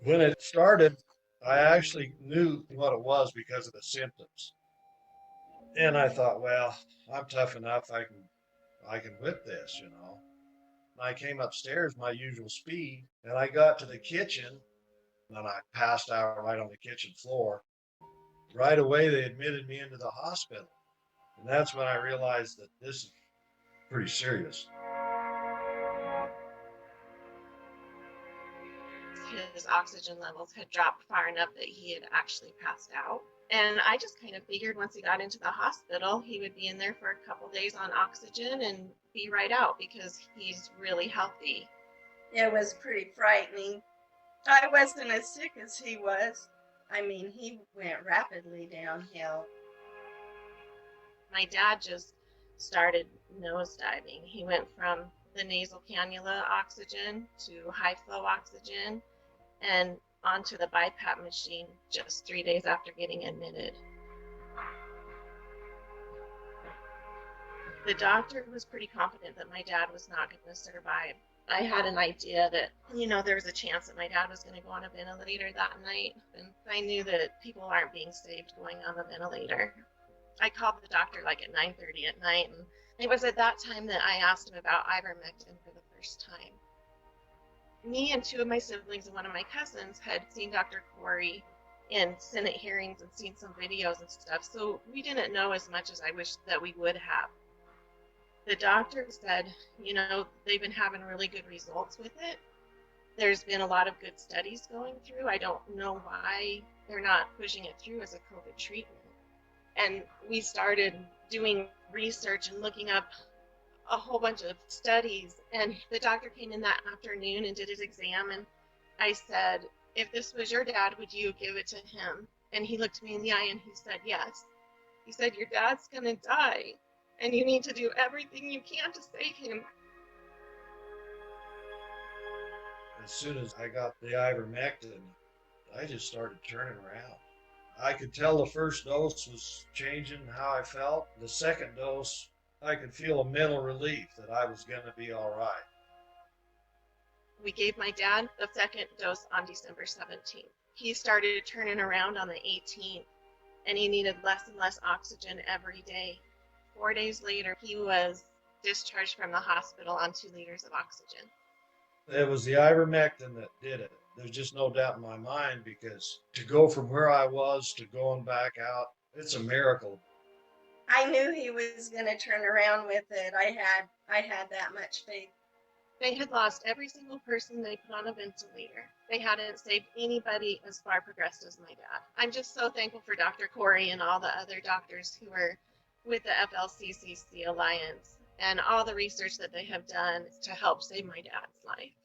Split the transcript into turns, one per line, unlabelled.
When it started, I actually knew what it was because of the symptoms. And I thought, well, I'm tough enough. I can whip this. And I came upstairs my usual speed, and I got to the kitchen, and I passed out right on the kitchen floor. Right away, they admitted me into the hospital, and that's when I realized that this is pretty serious.
His oxygen levels had dropped far enough that he had actually passed out. And I just kind of figured once he got into the hospital, he would be in there for a couple days on oxygen and be right out because he's really healthy.
It was pretty frightening. I wasn't as sick as he was. I mean, he went rapidly downhill.
My dad just started nosediving. He went from the nasal cannula oxygen to high flow oxygen and onto the BiPAP machine just 3 days after getting admitted. The doctor was pretty confident that my dad was not going to survive. I had an idea that, there was a chance that my dad was going to go on a ventilator that night, and I knew that people aren't being saved going on the ventilator. I called the doctor like at 9:30 at night, and it was at that time that I asked him about ivermectin for the first time. Me and two of my siblings and one of my cousins had seen Dr. Corey in Senate hearings and seen some videos and stuff, so we didn't know as much as I wish that we would have. The doctor said, they've been having really good results with it. There's been a lot of good studies going through. I don't know why they're not pushing it through as a COVID treatment. And we started doing research and looking up a whole bunch of studies. And the doctor came in that afternoon and did his exam. And I said, if this was your dad, would you give it to him? And he looked me in the eye and he said, yes. He said, your dad's going to die, and you need to do everything you can to save him.
As soon as I got the ivermectin, I just started turning around. I could tell the first dose was changing how I felt. The second dose, I could feel a mental relief that I was going to be all right.
We gave my dad the second dose on December 17th. He started turning around on the 18th, and he needed less and less oxygen every day. 4 days later, he was discharged from the hospital on 2 liters of oxygen.
It was the ivermectin that did it. There's just no doubt in my mind, because to go from where I was to going back out, it's a miracle.
I knew he was going to turn around with it. I had that much faith.
They had lost every single person they put on a ventilator. They hadn't saved anybody as far progressed as my dad. I'm just so thankful for Dr. Corey and all the other doctors who were with the FLCCC Alliance and all the research that they have done to help save my dad's life.